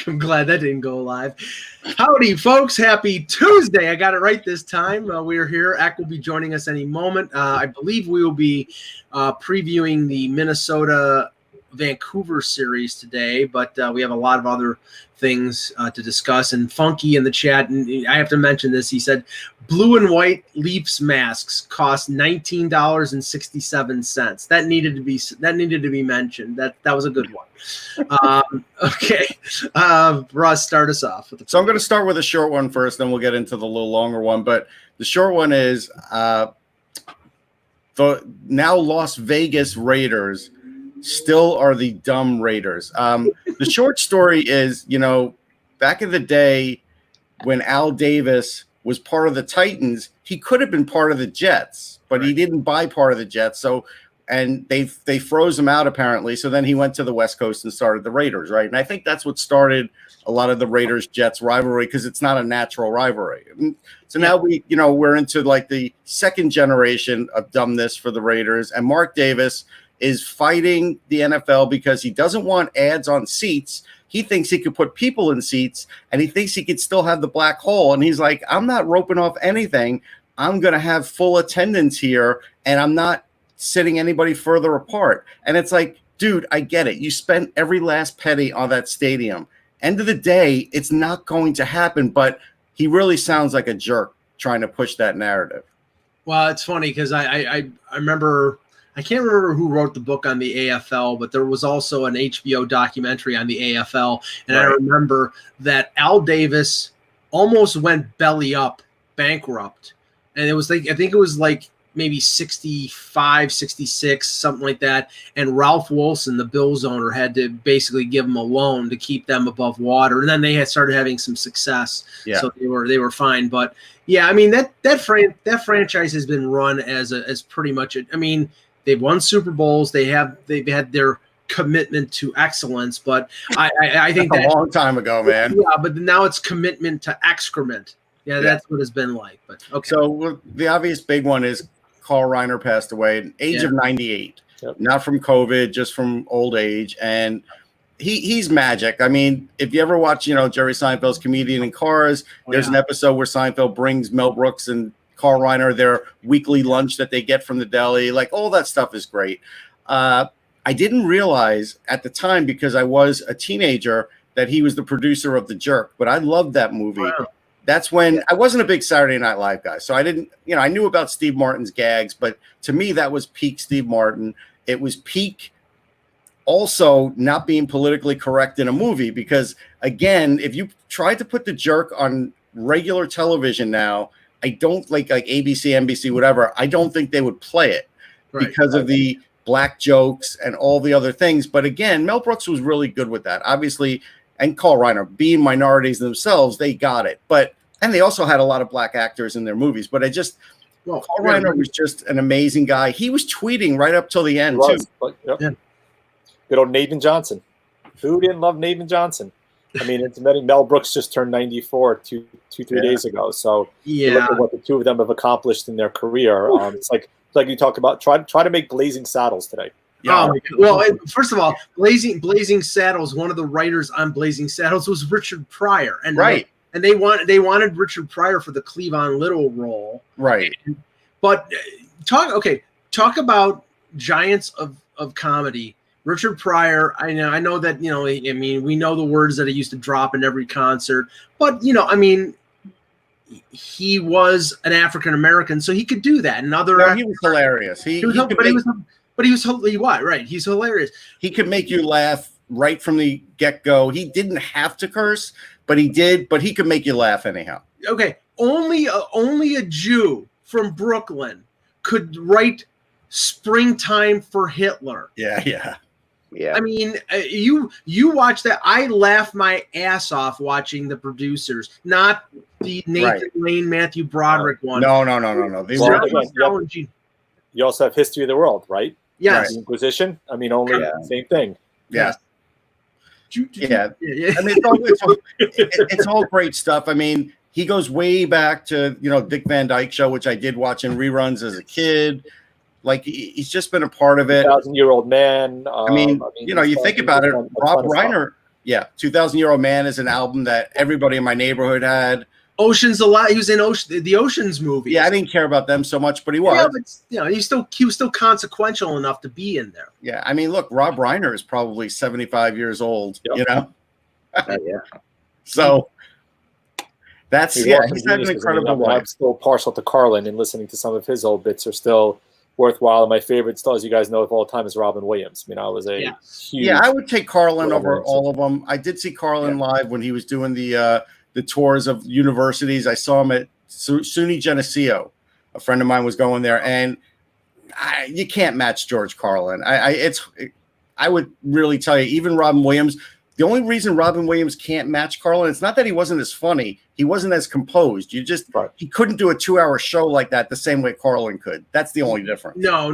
I'm glad that didn't go live. Howdy, folks. Happy Tuesday. I got it right this time. We're here. Ack will be joining us any moment. I believe we will be previewing the Minnesota Vancouver series today, but we have a lot of other things to discuss. And Funky in the chat, and I have to mention this, he said blue and white Leafs masks cost $19.67. That needed to be mentioned. That was a good one. Okay, Russ, start us off. So I'm going to start with a short one first, then we'll get into the little longer one. But the short one is the now Las Vegas Raiders still are the dumb Raiders. The short story is, back in the day when Al Davis was part of the Titans, he could have been part of the Jets, but he didn't buy part of the Jets. So, and they froze him out apparently. So then he went to the West Coast and started the Raiders, right? And I think that's what started a lot of the Raiders-Jets rivalry, because it's not a natural rivalry. So now we're into like the second generation of dumbness for the Raiders, and Mark Davis is fighting the NFL because he doesn't want ads on seats. He thinks he could put people in seats, and he thinks he could still have the black hole. And he's like, I'm not roping off anything. I'm going to have full attendance here, and I'm not sitting anybody further apart. And it's like, dude, I get it. You spent every last penny on that stadium. End of the day, it's not going to happen, but he really sounds like a jerk trying to push that narrative. Well, it's funny because I remember – I can't remember who wrote the book on the AFL, but there was also an HBO documentary on the AFL. And I remember that Al Davis almost went belly up, bankrupt. And it was like, I think it was like maybe 65, 66, something like that. And Ralph Wilson, the Bills owner, had to basically give him a loan to keep them above water. And then they had started having some success. Yeah. So they were fine. But yeah, I mean, that franchise has been run as pretty much they've won Super Bowls. They've had their commitment to excellence, but I think that's a long time ago, man. Yeah, but now it's commitment to excrement. Yeah, that's what it's been like. But okay. So the obvious big one is Carl Reiner passed away at the age of 98. Yep. Not from COVID, just from old age, and he's magic. I mean, if you ever watch, Jerry Seinfeld's Comedian in Cars, there's an episode where Seinfeld brings Mel Brooks and Carl Reiner their weekly lunch that they get from the deli. Like, all that stuff is great. I didn't realize at the time, because I was a teenager, that he was the producer of The Jerk, but I loved that movie. Wow. That's when I wasn't a big Saturday Night Live guy. So I didn't, I knew about Steve Martin's gags, but to me, that was peak Steve Martin. It was peak also not being politically correct in a movie, because again, if you tried to put The Jerk on regular television now, I don't like ABC, NBC, whatever, I don't think they would play it because of the black jokes and all the other things. But again, Mel Brooks was really good with that, obviously, and Carl Reiner, being minorities themselves, they got it. And they also had a lot of black actors in their movies. But Carl Reiner was just an amazing guy. He was tweeting right up till the end, too. Good old Nathan Johnson. Who didn't love Nathan Johnson? I mean, Mel Brooks just turned 94 3 days ago. So you look at what the two of them have accomplished in their career. It's like you talk about try to make Blazing Saddles today. Yeah. Well, first of all, Blazing Saddles. One of the writers on Blazing Saddles was Richard Pryor, and they wanted Richard Pryor for the Cleavon Little role. Right. But talk about giants of comedy. Richard Pryor, I know that, we know the words that he used to drop in every concert, but, he was an African-American, so he could do that. And he was hilarious. He's hilarious. He could make you laugh right from the get-go. He didn't have to curse, but he did, but he could make you laugh anyhow. Okay. Only a Jew from Brooklyn could write Springtime for Hitler. Yeah. I mean, you watch that. I laugh my ass off watching The Producers, not the Nathan Lane, Matthew Broderick one. No. You also have History of the World, right? Yes. The Inquisition. I mean, same thing. Yeah. Yeah. I mean, it's all great stuff. I mean, he goes way back to, Dick Van Dyke Show, which I did watch in reruns as a kid. Like, he's just been a part of it. 1,000-year-old man. You think about it. Rob Yeah, 2,000-Year-Old Man is an album that everybody in my neighborhood had. Ocean's a lot. He was in the Ocean's movie. Yeah, I didn't care about them so much, but he was. Yeah, but he was still consequential enough to be in there. Yeah, I mean, look, Rob Reiner is probably 75 years old. Yep. You know. Yeah. So that's he's had an incredible life. I'm still partial to Carlin, and listening to some of his old bits are still worthwhile. And my favorite still, as you guys know, of all time is Robin Williams. I mean, I was a huge. Yeah, I would take Carlin over all of them. I did see Carlin live when he was doing the tours of universities. I saw him at SUNY Geneseo. A friend of mine was going there, and you can't match George Carlin. I would really tell you, even Robin Williams. The only reason Robin Williams can't match Carlin, it's not that he wasn't as funny. He wasn't as composed. He couldn't do a 2-hour show like that the same way Carlin could. That's the only difference. No.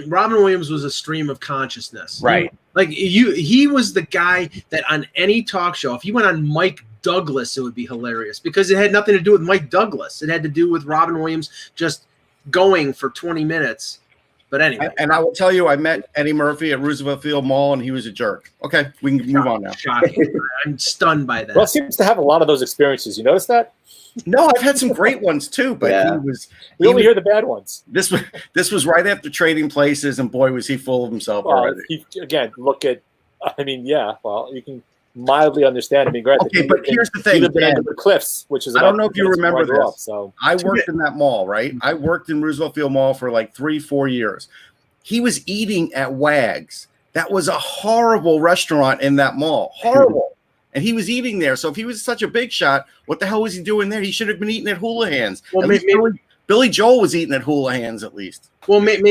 Robin Williams was a stream of consciousness. Right. Like he was the guy that on any talk show, if he went on Mike Douglas, it would be hilarious because it had nothing to do with Mike Douglas. It had to do with Robin Williams just going for 20 minutes. But anyway. And I will tell you, I met Eddie Murphy at Roosevelt Field Mall, and he was a jerk. Okay, we can move on now. Shocking. I'm stunned by that. Well, seems to have a lot of those experiences. You notice that? No, I've had some great ones too, but we only hear the bad ones. This was right after Trading Places, and boy, was he full of himself already. Look at. I mean, well, you can mildly understand. I mean, granted, okay, but here's the thing: under the cliffs, which is I don't know if you remember this. So I worked in that mall, right? I worked in Roosevelt Field Mall for like 3-4 years. He was eating at Wags. That was a horrible restaurant in that mall. Horrible. And he was eating there. So if he was such a big shot, what the hell was he doing there? He should have been eating at Houlihan's. Well, Billy Joel was eating at Houlihan's at least. Well, maybe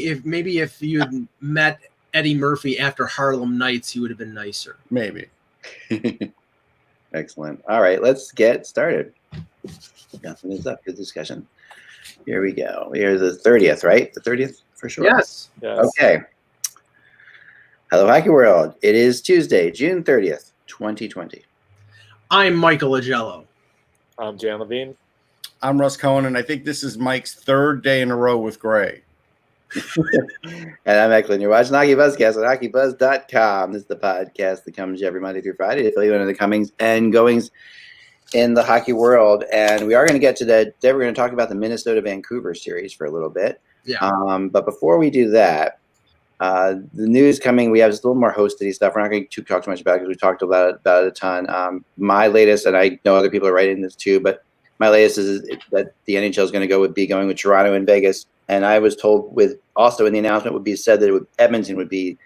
if you had met Eddie Murphy after Harlem Nights, he would have been nicer. Maybe. Excellent. All right, let's get started. Nothing is up. Good discussion. Here we go. Here's the 30th, right? The 30th for sure. Yes. Okay. Hello, Hockey World. It is Tuesday, June 30th, 2020. I'm Michael Agello. I'm Jan Levine. I'm Russ Cohen, and I think this is Mike's third day in a row with Gray. And I'm Eklund. You're watching HockeyBuzzcast on HockeyBuzz.com. This is the podcast that comes every Monday through Friday to fill you into the comings and goings in the hockey world. And we are going to get to that. We're going to talk about the Minnesota-Vancouver series for a little bit. Yeah. But before we do that, the news coming, we have just a little more hosty stuff. We're not going to talk too much about it because we talked about it a ton. My latest, and I know other people are writing this too, but my latest is that the NHL is going to be going with Toronto and Vegas. And I was told also in the announcement would be said that Edmonton would be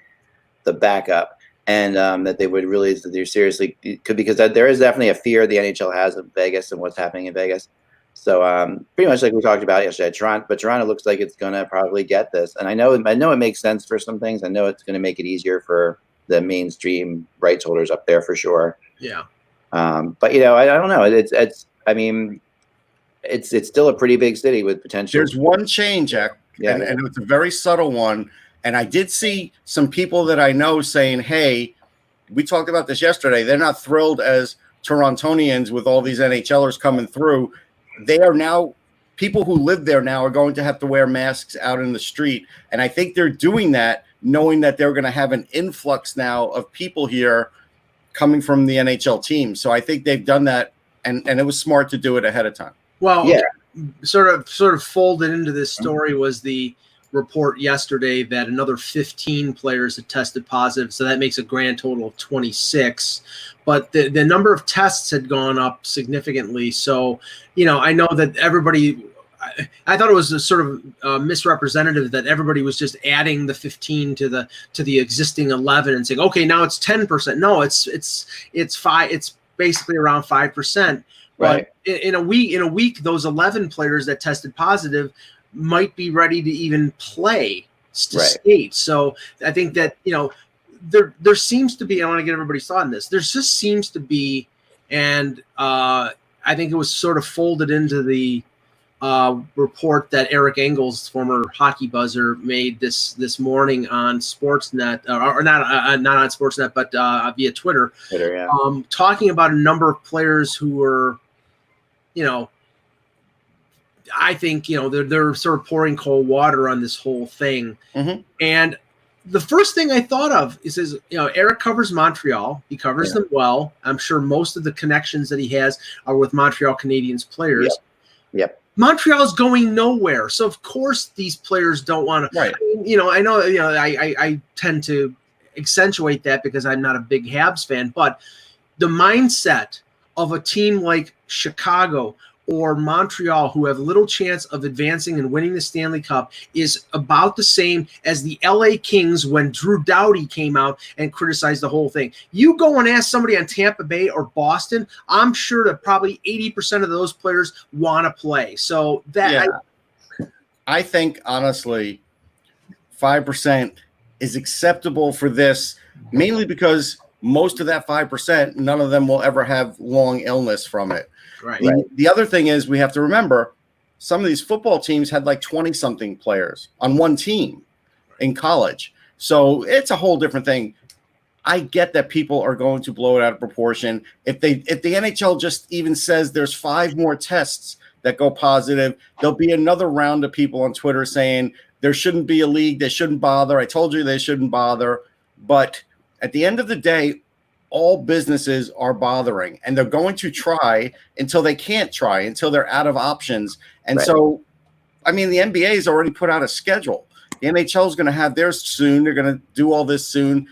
the backup, and that they would really, that they're seriously, because there is definitely a fear the NHL has of Vegas and what's happening in Vegas. So pretty much like we talked about yesterday, Toronto looks like it's going to probably get this. And I know it makes sense for some things. I know it's going to make it easier for the mainstream rights holders up there for sure. Yeah. But I don't know. It's still a pretty big city with potential. There's one change, and it's a very subtle one. And I did see some people that I know saying, hey, we talked about this yesterday. They're not thrilled as Torontonians with all these NHLers coming through. They are now, people who live there now are going to have to wear masks out in the street. And I think they're doing that knowing that they're going to have an influx now of people here coming from the NHL team. So I think they've done that, and it was smart to do it ahead of time. Well, sort of folded into this story was the report yesterday that another 15 players had tested positive, so that makes a grand total of 26. But the number of tests had gone up significantly. So, I know that everybody, I thought it was a sort of misrepresentative that everybody was just adding the 15 to the existing 11 and saying, okay, now it's 10%. No, it's 5. It's basically around 5%. Right. But in a week, those 11 players that tested positive might be ready to even play to skate. So I think that, there seems to be, I want to get everybody's thought on this. There just seems to be, and I think it was sort of folded into the report that Eric Engels, former hockey buzzer, made this morning on Sportsnet, or not on Sportsnet, but via Twitter, talking about a number of players who were, I think they're sort of pouring cold water on this whole thing, and the first thing I thought of is Eric covers Montreal. He covers them well. I'm sure most of the connections that he has are with Montreal Canadiens players. Yep. Montreal's going nowhere, so of course these players don't want to. Right. I know. I tend to accentuate that because I'm not a big Habs fan, but the mindset of a team like Chicago or Montreal, who have little chance of advancing and winning the Stanley Cup, is about the same as the LA Kings when Drew Doughty came out and criticized the whole thing. You go and ask somebody on Tampa Bay or Boston, I'm sure that probably 80% of those players want to play. So that I think, honestly, 5% is acceptable for this, mainly because most of that 5%, none of them will ever have long illness from it. Right. The other thing is we have to remember some of these football teams had like 20-something players on one team in college. So it's a whole different thing. I get that people are going to blow it out of proportion. If the NHL just even says there's 5 more tests that go positive, there'll be another round of people on Twitter saying there shouldn't be a league. They shouldn't bother. I told you they shouldn't bother. But at the end of the day, all businesses are bothering, and they're going to try until they can't try, until they're out of options. And so, I mean, the NBA has already put out a schedule. The NHL is going to have theirs soon. They're going to do all this soon.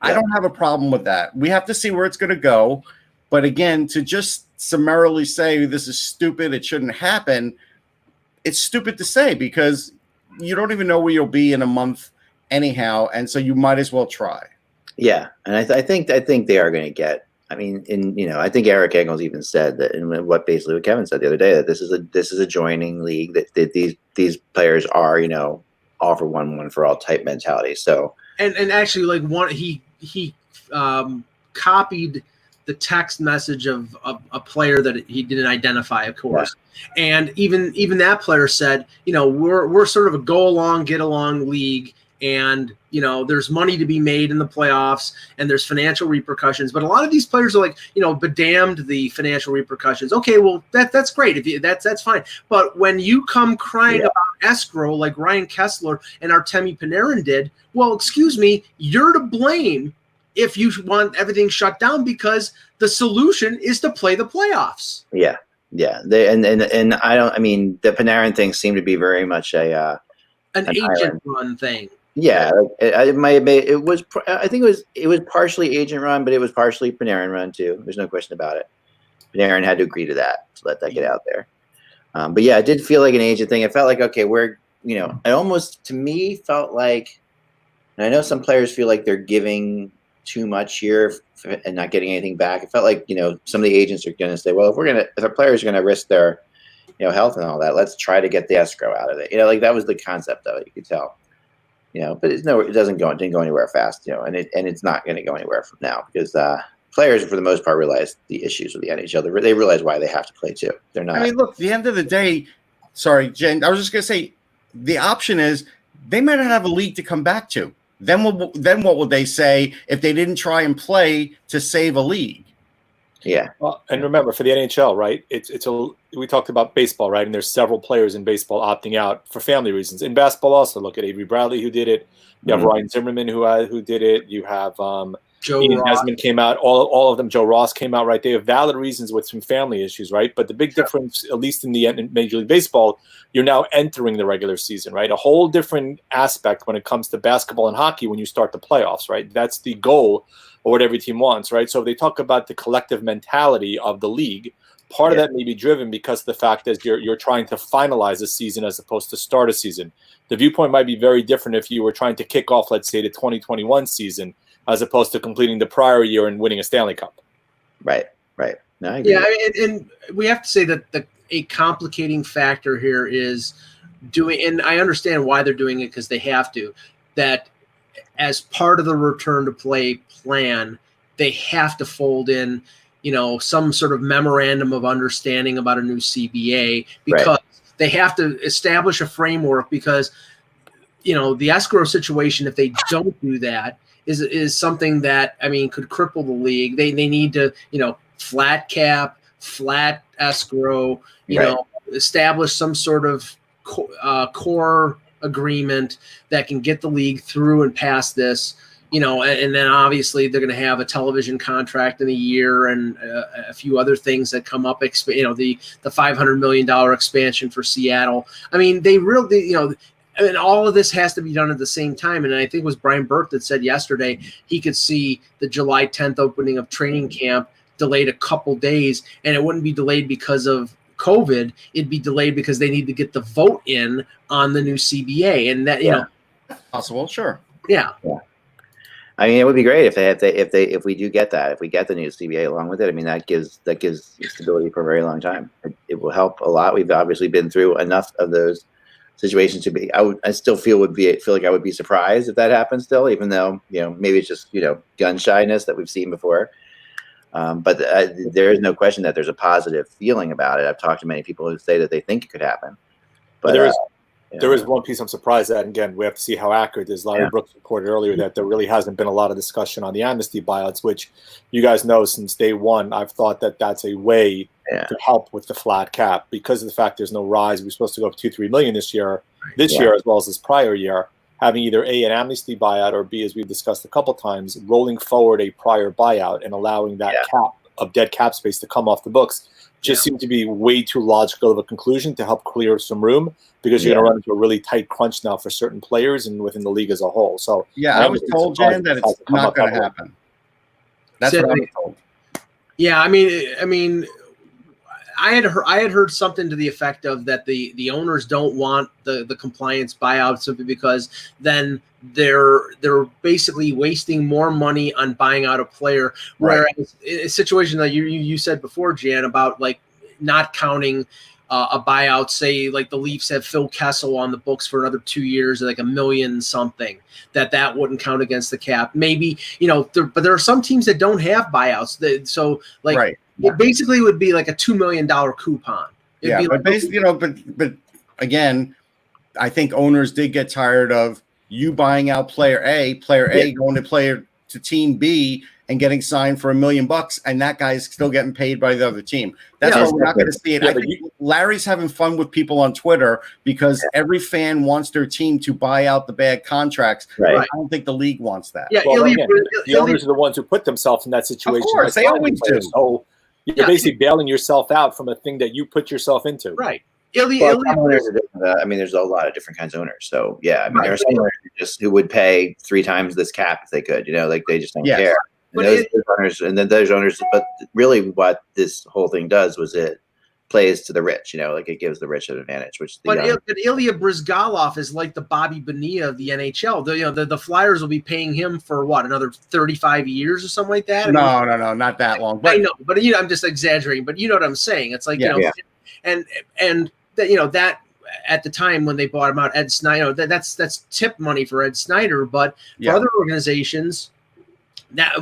I don't have a problem with that. We have to see where it's going to go. But again, to just summarily say this is stupid, it shouldn't happen, it's stupid to say because you don't even know where you'll be in a month anyhow. And so you might as well try. Yeah, and I think they are going to get. I mean, I think Eric Engels even said that, and what Kevin said the other day, that this is a joining league, that these players are all for one for all type mentality. So and actually, like he copied the text message of a player that he didn't identify, of course, and even that player said, we're sort of a go along, get along league. And, there's money to be made in the playoffs and there's financial repercussions. But a lot of these players are like, bedamned the financial repercussions. Okay, well, that's great. If you, that's fine. But when you come crying about escrow like Ryan Kessler and Artemi Panarin did, well, excuse me, you're to blame if you want everything shut down because the solution is to play the playoffs. Yeah. Yeah. And the Panarin thing seemed to be very much an agent run thing. Yeah, it might have been. It was. I think it was partially agent run, but it was partially Panarin run too. There's no question about it. Panarin had to agree to that to let that get out there. But yeah, it did feel like an agent thing. It felt like it almost to me felt like, and I know some players feel like they're giving too much here and not getting anything back. It felt like some of the agents are going to say, well, if our players are going to risk their health and all that, let's try to get the escrow out of it. Like that was the concept of it. You could tell. But it didn't go anywhere fast, and it's not going to go anywhere from now because players, for the most part, realize the issues with the NHL. They realize why they have to play too. They're not. I mean, look, at the end of the day, sorry, Jen, I was just going to say the option is they might not have a league to come back to. Then what would they say if they didn't try and play to save a league? Yeah. Well, and remember, for the NHL, right? We talked about baseball, right? And there's several players in baseball opting out for family reasons. In basketball, also look at Avery Bradley, who did it. You have Ryan Zimmerman, who did it. You have Ian Desmond came out. All of them. Joe Ross came out. Right? They have valid reasons with some family issues, right? But the big difference, at least in the Major League Baseball, you're now entering the regular season, right? A whole different aspect when it comes to basketball and hockey when you start the playoffs, right? That's the goal. Or what every team wants, right? So if they talk about the collective mentality of the league, part of that may be driven because of the fact that you're trying to finalize a season as opposed to start a season. The viewpoint might be very different if you were trying to kick off, let's say, the 2021 season as opposed to completing the prior year and winning a Stanley Cup. Right. No, I agree. Yeah, and we have to say that a complicating factor here is and I understand why they're doing it because they have to, that as part of the return to play plan, they have to fold in, some sort of memorandum of understanding about a new CBA because they have to establish a framework because, the escrow situation, if they don't do that, is something that, could cripple the league. They need to, flat cap, flat escrow, establish some sort of core agreement that can get the league through and past this. And then obviously they're going to have a television contract in a year and a few other things that come up. The $500 million expansion for Seattle. I mean, they really, and all of this has to be done at the same time. And I think it was Brian Burke that said yesterday he could see the July 10th opening of training camp delayed a couple days, and it wouldn't be delayed because of COVID. It'd be delayed because they need to get the vote in on the new CBA, and that possible, sure, yeah. I mean, it would be great if we do get that, if we get the new CBA along with it. I mean, that gives stability for a very long time. It will help a lot. We've obviously been through enough of those situations to be. I still feel like I would be surprised if that happens still, even though maybe it's just gun shyness that we've seen before. But there is no question that there's a positive feeling about it. I've talked to many people who say that they think it could happen. But there is one piece I'm surprised at, and again, we have to see how accurate it is. Larry Brooks reported earlier that there really hasn't been a lot of discussion on the amnesty buyouts, which you guys know since day one, I've thought that that's a way to help with the flat cap because of the fact there's no rise. We're supposed to go up 2-3 million this year, as well as this prior year, having either A, an amnesty buyout, or B, as we've discussed a couple times, rolling forward a prior buyout and allowing that cap of dead cap space to come off the books just seemed to be way too logical of a conclusion to help clear some room because you're going to run into a really tight crunch now for certain players and within the league as a whole. So I was told, Jan, that it's not going to happen. That's what I was told. Yeah, I mean, I had heard something to the effect of that the owners don't want the compliance buyout simply because then they're basically wasting more money on buying out a player. Whereas a situation that you said before, Jan, about like not counting a buyout, say like the Leafs have Phil Kessel on the books for another 2 years, like $1 million something, that wouldn't count against the cap. Maybe, but there are some teams that don't have buyouts. It basically would be like a $2 million coupon. But basically, but again, I think owners did get tired of you buying out player A going to team B and getting signed for $1 million, and that guy's still getting paid by the other team. That's why we're not going to see it. I think Larry's having fun with people on Twitter because every fan wants their team to buy out the bad contracts. Right. I don't think the league wants that. Yeah, the owners are the ones who put themselves in that situation. Of course, they always do. So you're basically bailing yourself out from a thing that you put yourself into. Right. There's a lot of different kinds of owners. So there are some owners who would pay 3 times this cap if they could. They just don't care. And those owners, but really, what this whole thing does was it plays to the rich. It gives the rich an advantage. But Ilya Bryzgalov is like the Bobby Bonilla of the NHL. The Flyers will be paying him for another 35 years or something like that. No, not that long. But I know, but I'm just exaggerating. But you know what I'm saying? It's like and that at the time when they bought him out, Ed Snyder, that's tip money for Ed Snyder. But for other organizations, that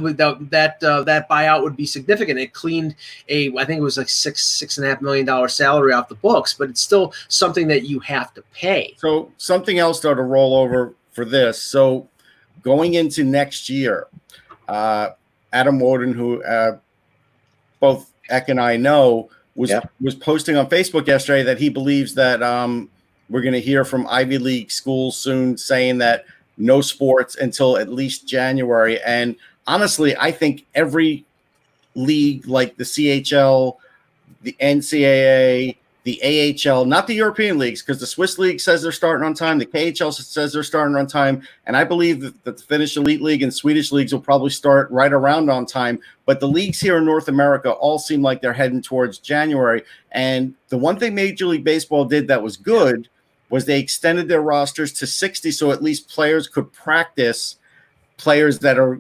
buyout would be significant. It cleaned I think it was like $6.5 million salary off the books, but it's still something that you have to pay. So something else though to roll over for this. So going into next year, Adam Woden, who both Eck and I know, was posting on Facebook yesterday that he believes that we're going to hear from Ivy League schools soon saying that no sports until at least January. And honestly, I think every league like the CHL, the NCAA, the AHL, not the European leagues, because the Swiss League says they're starting on time. The KHL says they're starting on time. And I believe that the Finnish Elite League and Swedish leagues will probably start right around on time. But the leagues here in North America all seem like they're heading towards January. And the one thing Major League Baseball did that was good was they extended their rosters to 60, so at least players could practice players that are,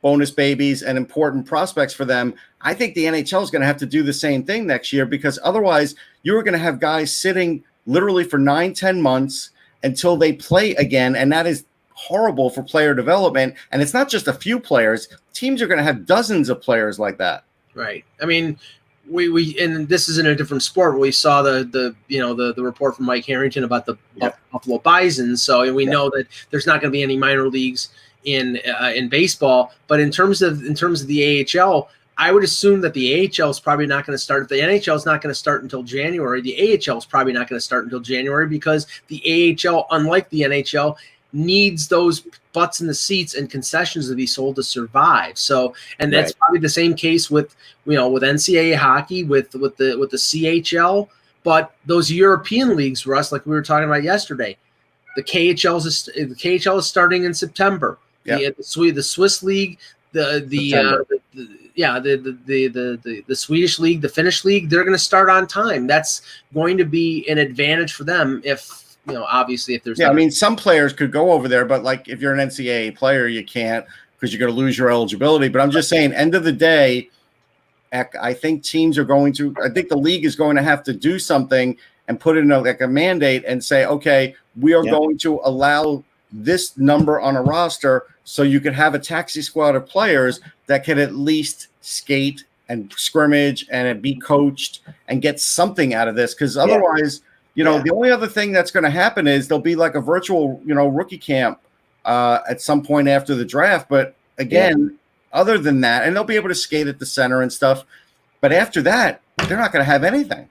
bonus babies and important prospects for them. I think the NHL is going to have to do the same thing next year because otherwise you're going to have guys sitting literally for 9-10 months until they play again. And that is horrible for player development. And it's not just a few players. Teams are going to have dozens of players like that. Right. I mean, we and this is in a different sport. We saw the report from Mike Harrington about the Buffalo Bisons. So we know that there's not going to be any minor leagues in baseball, but in terms of the AHL, I would assume that the AHL is probably not going to start. If the NHL is not going to start until January, the AHL is probably not going to start until January because the AHL, unlike the NHL, needs those butts in the seats and concessions to be sold to survive. So, and that's probably the same case with with NCAA hockey, with the CHL, but those European leagues, Russ, like we were talking about yesterday, the KHL is starting in September. The Swiss league, the Swedish league, the Finnish league, they're going to start on time. That's going to be an advantage for them if, obviously if there's. Yeah, I mean, some players could go over there, but like if you're an NCAA player, you can't because you're going to lose your eligibility. But I'm just saying, end of the day, I think teams are going to, I think the league is going to have to do something and put in a mandate and say, okay, we are going to allow this number on a roster so you could have a taxi squad of players that can at least skate and scrimmage and be coached and get something out of this. Because otherwise, the only other thing that's going to happen is there'll be like a virtual, rookie camp at some point after the draft. But again, other than that, and they'll be able to skate at the center and stuff. But after that, they're not going to have anything.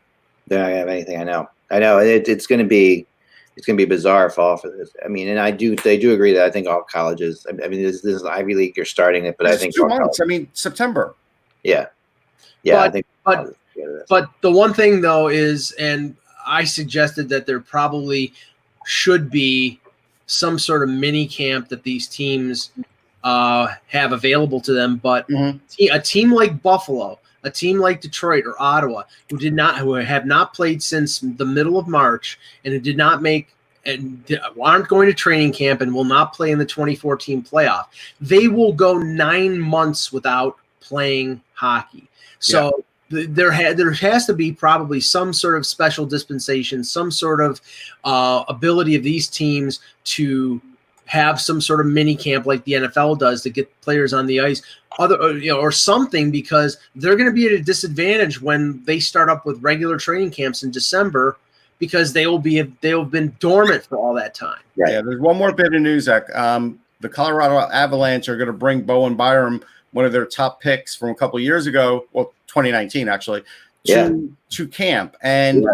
They're not going to have anything. I know. It's going to be a bizarre fall for this. I mean, and they do agree that I think all colleges. I mean, this is Ivy League. You're starting it, but I think 2 months. I mean, September. Yeah. But the one thing though is, and I suggested that there probably should be some sort of mini camp that these teams have available to them. But a team like Buffalo, a team like Detroit or Ottawa, who have not played since the middle of March and who did not make and aren't going to training camp and will not play in the 2014 playoff, they will go 9 months without playing hockey. So there has to be probably some sort of special dispensation, some sort of ability of these teams to have some sort of mini camp like the NFL does to get players on the ice, or something, because they're going to be at a disadvantage when they start up with regular training camps in December because they'll have been dormant for all that time. Right. Yeah, there's one more bit of news, Zach. The Colorado Avalanche are going to bring Bowen Byram, one of their top picks from a couple of years ago, well, 2019 actually, to camp. And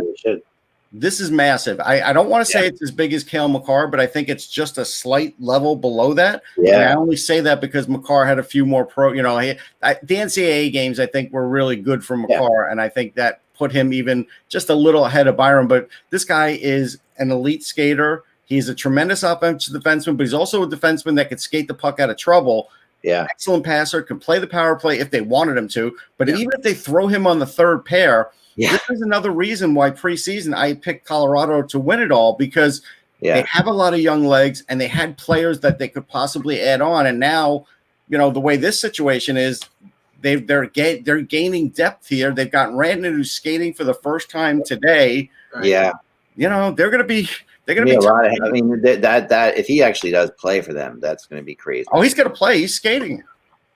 this is massive. I don't want to say it's as big as Cale Makar, but I think it's just a slight level below that. Yeah. And I only say that because Makar had a few more the NCAA games I think were really good for Makar, and I think that put him even just a little ahead of Byram. But this guy is an elite skater. He's a tremendous offensive defenseman, but he's also a defenseman that could skate the puck out of trouble. Yeah. Excellent passer, could play the power play if they wanted him to. But even if they throw him on the third pair, this is another reason why preseason I picked Colorado to win it all, because they have a lot of young legs and they had players that they could possibly add on. And now, the way this situation is, they're gaining depth here. They've got Rantanen, who's skating for the first time today. Yeah. They're going to be a lot of, I mean, that if he actually does play for them, that's going to be crazy. Oh, he's going to play. He's skating.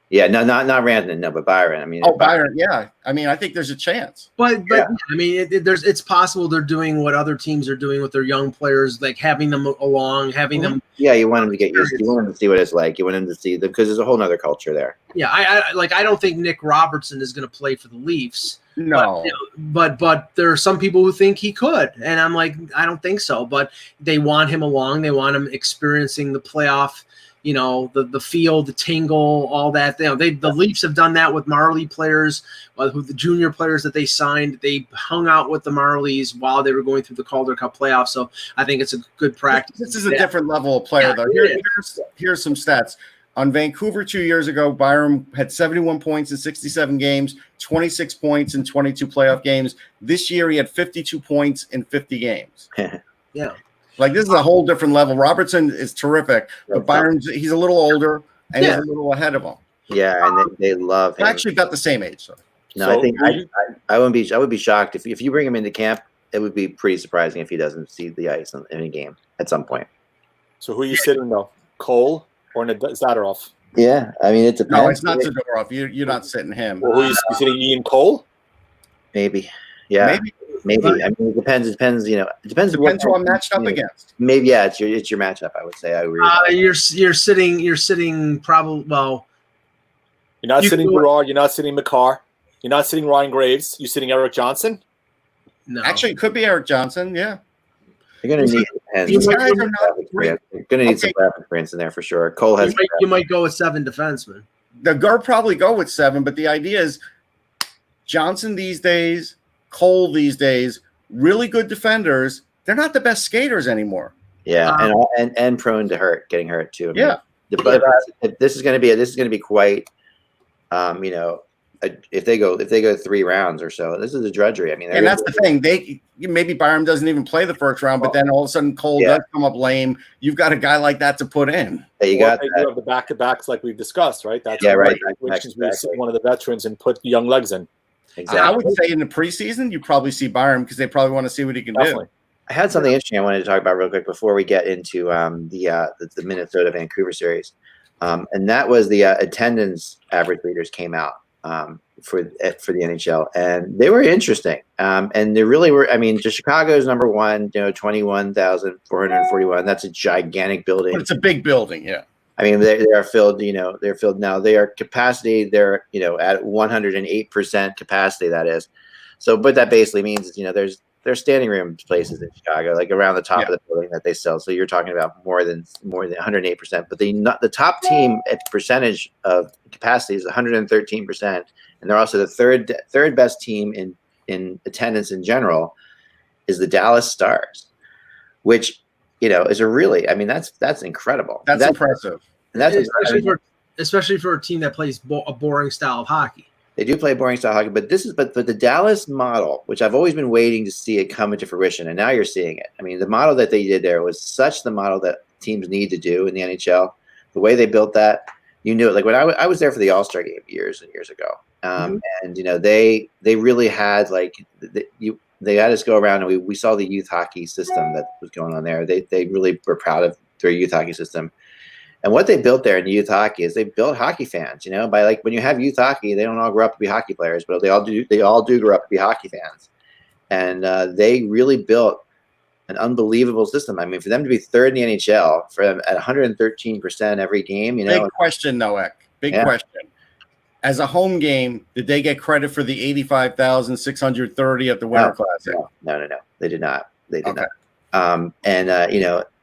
Yeah, no, not Rantanen, no, but Byron. I mean, Byron. Yeah, I mean, I think there's a chance. But I mean, it's possible they're doing what other teams are doing with their young players, like having them along, having them. Yeah, you want them to get used. You want them to see what it's like. You want them to see them because there's a whole other culture there. Yeah, I don't think Nick Robertson is going to play for the Leafs. No, but there are some people who think he could, and I'm like, I don't think so. But they want him along. They want him experiencing the playoff. The feel, the tingle, all that. The Leafs have done that with Marley players, with the junior players that they signed. They hung out with the Marlies while they were going through the Calder Cup playoffs. So I think it's a good practice. This is a different level of player, though. Here's some stats. On Vancouver 2 years ago, Byram had 71 points in 67 games, 26 points in 22 playoff games. This year, he had 52 points in 50 games. Yeah. Like, this is a whole different level. Robertson is terrific, but Byron's he's a little older and he's a little ahead of him. Yeah, and they love him. Actually, got the same age. So. No, I think I would be shocked if you bring him into camp. It would be pretty surprising if he doesn't see the ice in any game at some point. So who are you sitting though? Cole or Zadorov? Yeah, I mean it's it's not Zadorov. You're not sitting him. Well, who are you sitting? Ian Cole? Maybe. Yeah. Maybe. I mean, it depends. It depends who I'm matched up against. Maybe, it's your matchup. I would say. I agree. You're sitting probably. Well, You're not sitting Berard. You're not sitting McCarr. You're not sitting Ryan Graves. You're sitting Eric Johnson. No, actually, it could be Eric Johnson. Yeah, you're going to need. These guys are not great. You're going to need some draft experience in there for sure. Cole has. You might go with 7 defensemen. The guard probably go with 7, but the idea is Johnson these days, Cole these days, really good defenders. They're not the best skaters anymore. Yeah, and prone to getting hurt too. I mean, this is going to be quite, if they go 3 rounds or so, this is a drudgery. I mean, and that's the thing. Maybe Byram doesn't even play the first round, but then all of a sudden Cole does come up lame. You've got a guy like that to put in. You got the back-to-backs like we've discussed, right? That's right. Which is we sit one of the veterans and put young legs in. Exactly. I would say in the preseason, you probably see Byram because they probably want to see what he can do. I had something interesting I wanted to talk about real quick before we get into the Minnesota Vancouver series, and that was the attendance average leaders came out for the NHL, and they were interesting, and they really were. I mean, just Chicago's number one, 21,441. That's a gigantic building. But it's a big building, yeah. I mean, they are filled. They're filled now. They are capacity. They're at 108% capacity. That is. So, but that basically means there's standing room places in Chicago, like around the top of the building that they sell. So you're talking about more than 108%. But the top team at percentage of capacity is 113%, and they're also the third best team in attendance in general is the Dallas Stars, which is a really, I mean, that's incredible. That's impressive. And that's especially for a team that plays a boring style of hockey. They do play boring style hockey, but the Dallas model, which I've always been waiting to see it come into fruition, and now you're seeing it. I mean, the model that they did there was such the model that teams need to do in the NHL. The way they built that, you knew it. Like when I was there for the All-Star game years and years ago, and they really had they had us go around and we saw the youth hockey system that was going on there. They really were proud of their youth hockey system. And what they built there in youth hockey is they built hockey fans, by when you have youth hockey, they don't all grow up to be hockey players, but they all do grow up to be hockey fans. And they really built an unbelievable system. I mean, for them to be third in the NHL at 113% every game, Big question, Noek. Big question. As a home game, did they get credit for the 85,630 at the Winter Classic? No. They did not. They did not.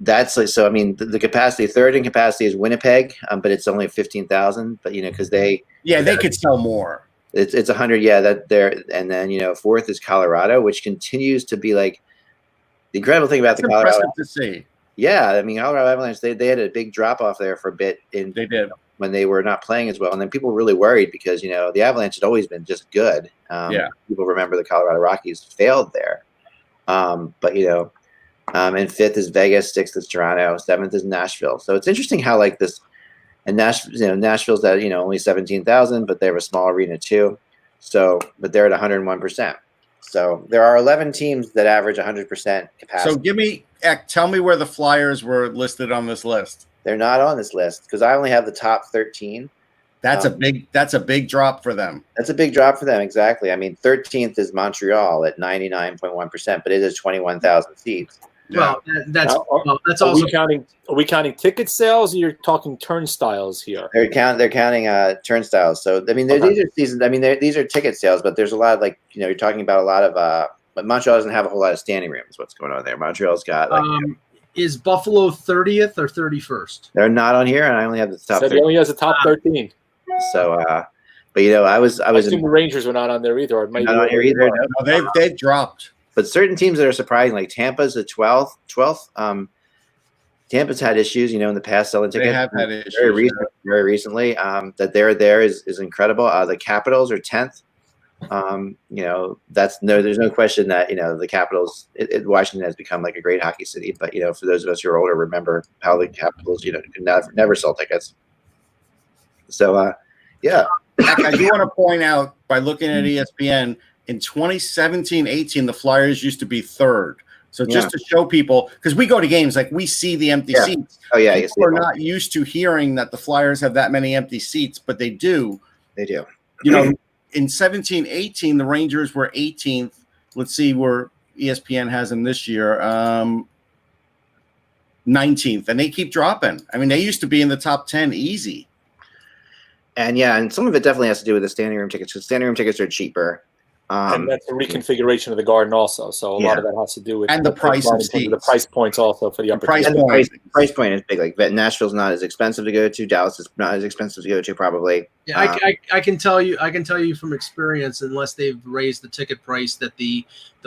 That's so. I mean, the capacity, third in capacity is Winnipeg, but it's only 15,000. But because they could sell more. It's 100. Yeah, that there, and then fourth is Colorado, which continues to be like the incredible thing about the Colorado. Impressive to see. Yeah, I mean, Colorado Avalanche, they had a big drop off there for a bit. They did when they were not playing as well, and then people were really worried because the Avalanche had always been just good. People remember the Colorado Rockies failed there, and fifth is Vegas, sixth is Toronto, seventh is Nashville. So it's interesting how this, and Nashville's at only 17,000, but they have a small arena too. So, but they're at 101%. So there are 11 teams that average 100% capacity. So tell me where the Flyers were listed on this list. They're not on this list because I only have the top 13. That's a big drop for them. That's a big drop for them. Exactly. I mean, 13th is Montreal at 99.1%, but it is 21,000 seats. Well, that's also. Are we counting ticket sales? Or you're talking turnstiles here. They're counting turnstiles. So I mean, these are seasons. I mean, these are ticket sales, but there's a lot of you're talking about a lot of. But Montreal doesn't have a whole lot of standing rooms. What's going on there? Montreal's got is Buffalo 30th or 31st? They're not on here, and I only have the top. So he only has the top 13. So, but I was. I assume the Rangers were not on there either. Or it might not on here either. No, they've dropped. But certain teams that are surprising, like Tampa's the 12th. Tampa's had issues, in the past selling tickets. They have had issues very recently. That they're there is incredible. The Capitals are 10th. There's no question that the Capitals. Washington has become like a great hockey city, but for those of us who are older, remember how the Capitals could never sell tickets. So I do want to point out by looking at ESPN. In 2017-18, the Flyers used to be third. So just to show people, because we go to games, we see the empty seats. Oh, yeah. People are not used to hearing that the Flyers have that many empty seats, but they do. They do. In 17-18, the Rangers were 18th. Let's see where ESPN has them this year. 19th. And they keep dropping. I mean, they used to be in the top 10 easy. And some of it definitely has to do with the standing room tickets, because standing room tickets are cheaper. And that's a reconfiguration of the garden also. So a lot of that has to do with the price of seats. The price points also for the upper price point is big. Like Nashville's not as expensive to go to. Dallas is not as expensive to go to, probably. Yeah, I can tell you from experience, unless they've raised the ticket price, that the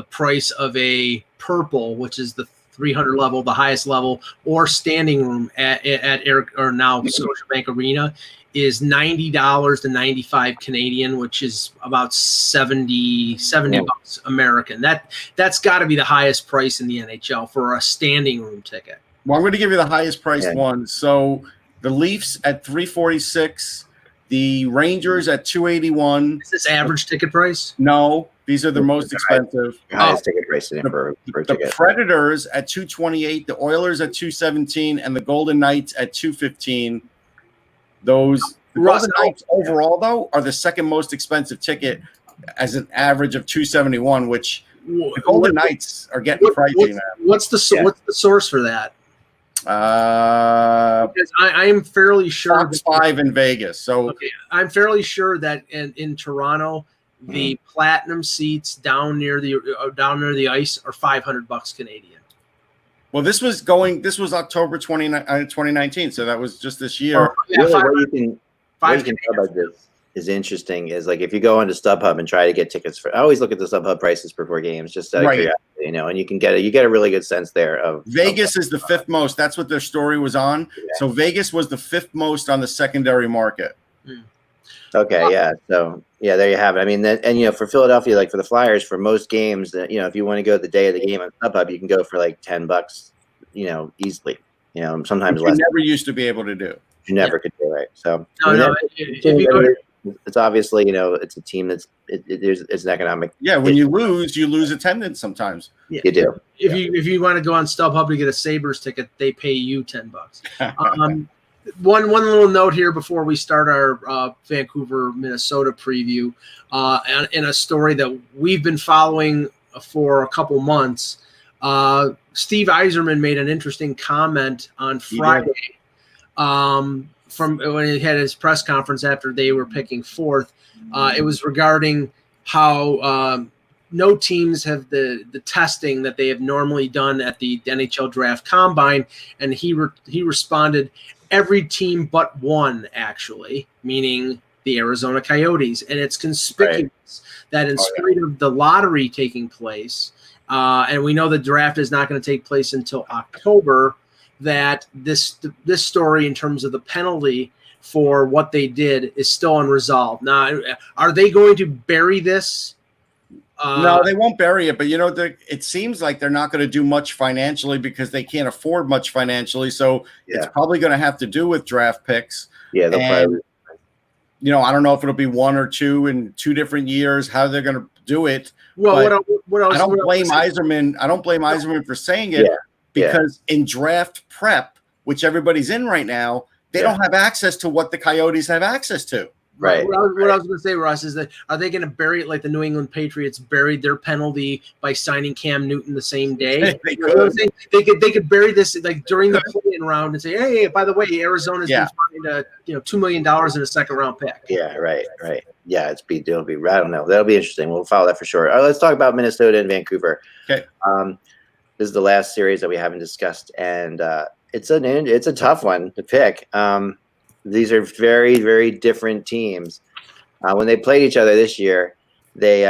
price of a purple, which is the 300 level, the highest level, or standing room at Eric or now Scotiabank Arena, is $90 to 95 Canadian, which is about 70 bucks American. That's got to be the highest price in the NHL for a standing room ticket. Well, I'm going to give you the highest priced one. So the Leafs at $346, the Rangers at $281. Is this average ticket price? No, these are the most expensive. Highest ticket price for a ticket. The Predators at $228, the Oilers at $217, and the Golden Knights at $215. The Golden Knights overall, though, are the second most expensive ticket as an average of $271, which the Golden Knights are getting pricey now. What's the source for that? Because I am fairly sure Fox 5 in Vegas. So I'm fairly sure that in Toronto, the platinum seats down near the ice are $500 Canadian. Well, this was October 2019, so that was just this year. What you can tell about this is interesting is, like, if you go onto StubHub and try to get tickets I always look at the StubHub prices before games, just out of curiosity, and you get a really good sense there of Vegas is the fifth most. That's what their story was on. Yeah. So Vegas was the fifth most on the secondary market. Okay, So there you have it. I mean, and for Philadelphia, like for the Flyers, for most games, if you want to go the day of the game on StubHub, you can go for like $10, easily. Sometimes less. You never used to be able to do. You never could do, right? So it's obviously it's a team that's it's an economic. Yeah, when you lose attendance sometimes. Yeah. You do. If you want to go on StubHub to get a Sabres ticket, they pay you $10. One little note here before we start our Vancouver, Minnesota preview, in a story that we've been following for a couple months. Steve Yzerman made an interesting comment on Friday from when he had his press conference after they were picking fourth. It was regarding how no teams have the testing that they have normally done at the NHL Draft Combine, and he responded, every team but one, actually, meaning the Arizona Coyotes. And it's conspicuous that in spite of the lottery taking place, and we know the draft is not going to take place until October, that this story in terms of the penalty for what they did is still unresolved. Now, are they going to bury this? No, they won't bury it, but it seems like they're not going to do much financially because they can't afford much financially. So it's probably going to have to do with draft picks. Yeah, they'll probably. I don't know if it'll be one or two in 2 different years, how they're going to do it. Well, I don't blame Yzerman. I don't blame Yzerman for saying it because in draft prep, which everybody's in right now, they don't have access to what the Coyotes have access to. Right. What I was going to say, Russ, is that are they going to bury it like the New England Patriots buried their penalty by signing Cam Newton the same day? They could. They could bury this like during the play-in round and say, hey, by the way, Arizona's been fined $2 million in a second-round pick. Yeah, right. Yeah, it'll be. I don't know. That'll be interesting. We'll follow that for sure. Let's talk about Minnesota and Vancouver. Okay. This is the last series that we haven't discussed, and it's a tough one to pick. These are very, very different teams. When they played each other this year, they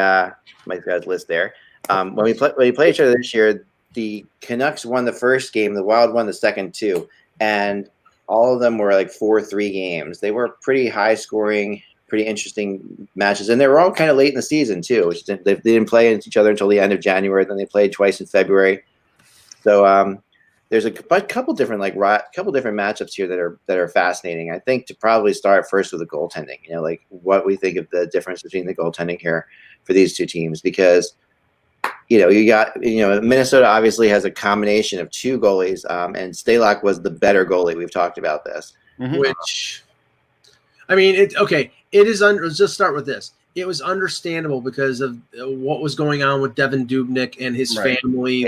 my guy's list there. When we played each other this year, the Canucks won the first game, the Wild won the second two, and all of them were like 4-3 games. They were pretty high scoring, pretty interesting matches, and they were all kind of late in the season too. They didn't play each other until the end of January. Then they played twice in February. So there's a couple different matchups here that are fascinating. I think to probably start first with the goaltending. Like what we think of the difference between the goaltending here for these two teams, because you got Minnesota obviously has a combination of two goalies, and Stalock was the better goalie. We've talked about this, which I mean, it is. Let's just start with this. It was understandable because of what was going on with Devin Dubnyk and his family.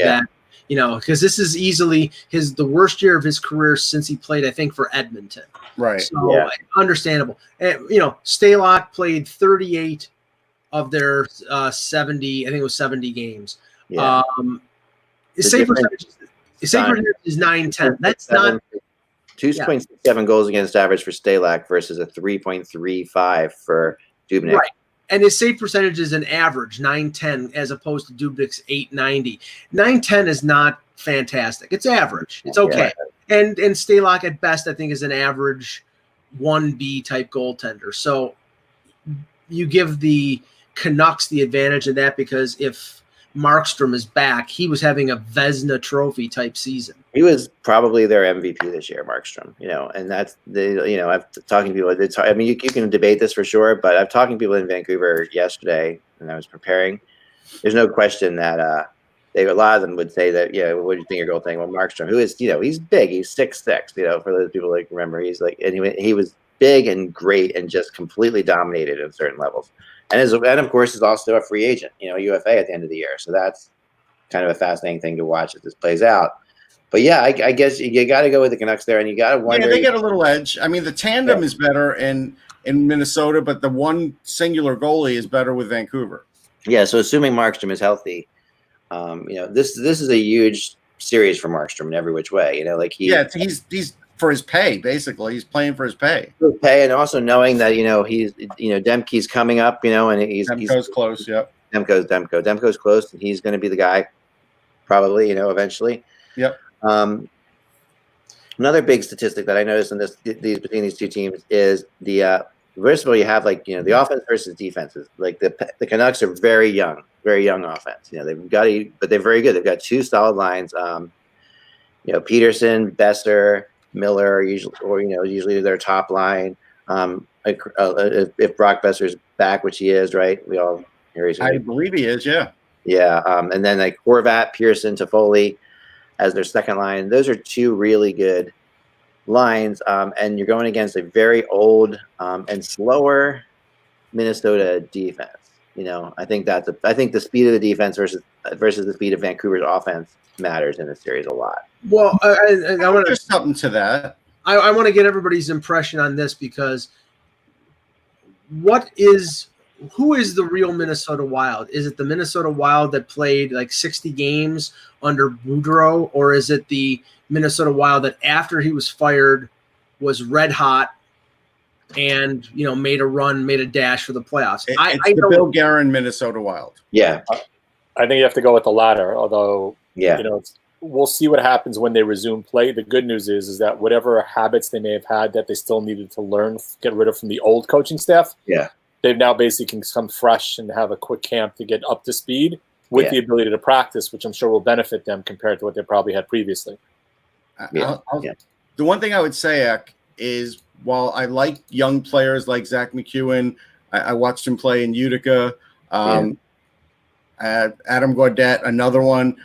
because this is easily the worst year of his career since he played, I think, for Edmonton. Right. So understandable. And, Stalock played 38 of their 70, I think it was 70 games. Yeah. His save percentage is 9-10. That's not 2.67 goals against average for Stalock versus a 3.35 for Dubnyk. Right. And his save percentage is an average 910 as opposed to Dubnyk's 890. 910 is not fantastic. It's average. It's okay. Yeah. And Stalock at best, I think, is an average 1B type goaltender. So you give the Canucks the advantage of that because if Markstrom is back, he was having a Vezina Trophy type season. He was probably their MVP this year, Markstrom. And that's I've talking to people. I mean, you can debate this for sure, but I've talking to people in Vancouver yesterday, and I was preparing. There's no question that a lot of them would say that, what do you think your goal thing? Well, Markstrom, who is, he's big, he's 6'6", for those people like remember, he's like, and he was big and great and just completely dominated at certain levels. And of course, is also a free agent, UFA at the end of the year. So that's kind of a fascinating thing to watch as this plays out. But yeah, I guess you got to go with the Canucks there, and you got to wonder. Yeah, they get a little edge. I mean, the tandem is better in Minnesota, but the one singular goalie is better with Vancouver. Yeah, so assuming Markstrom is healthy, this is a huge series for Markstrom in every which way. He's for his pay, basically. He's playing for his pay. And also knowing that he's Demke's coming up, and he's close. Yep. Demko's close, and he's going to be the guy, probably. Eventually. Yep. Another big statistic that I noticed in between these two teams is the first of all, you have the offense versus defenses. Like the Canucks are very young offense. They've got but they're very good. They've got two solid lines. Peterson, Besser, Miller usually their top line. If Brock Besser's back, which he is, right? We all hear I believe he is. Yeah. Yeah. And then Horvat, Pearson, Toffoli as their second line. Those are two really good lines. And you're going against a very old and slower Minnesota defense. I think the speed of the defense versus the speed of Vancouver's offense matters in this series a lot. Well, I want there's something to that. I want to get everybody's impression on this because who is the real Minnesota Wild? Is it the Minnesota Wild that played 60 games under Boudreau, or is it the Minnesota Wild that after he was fired was red hot and made a dash for the playoffs? It's the Bill Guerin Minnesota Wild. Yeah, I think you have to go with the latter. Although we'll see what happens when they resume play. The good news is that whatever habits they may have had that they still needed to learn, get rid of from the old coaching staff. Yeah. They've now basically can come fresh and have a quick camp to get up to speed with the ability to practice, which I'm sure will benefit them compared to what they probably had previously. The one thing I would say, Ek, is while I like young players like Zach McEwen, I watched him play in Utica. Adam Gaudette, another one.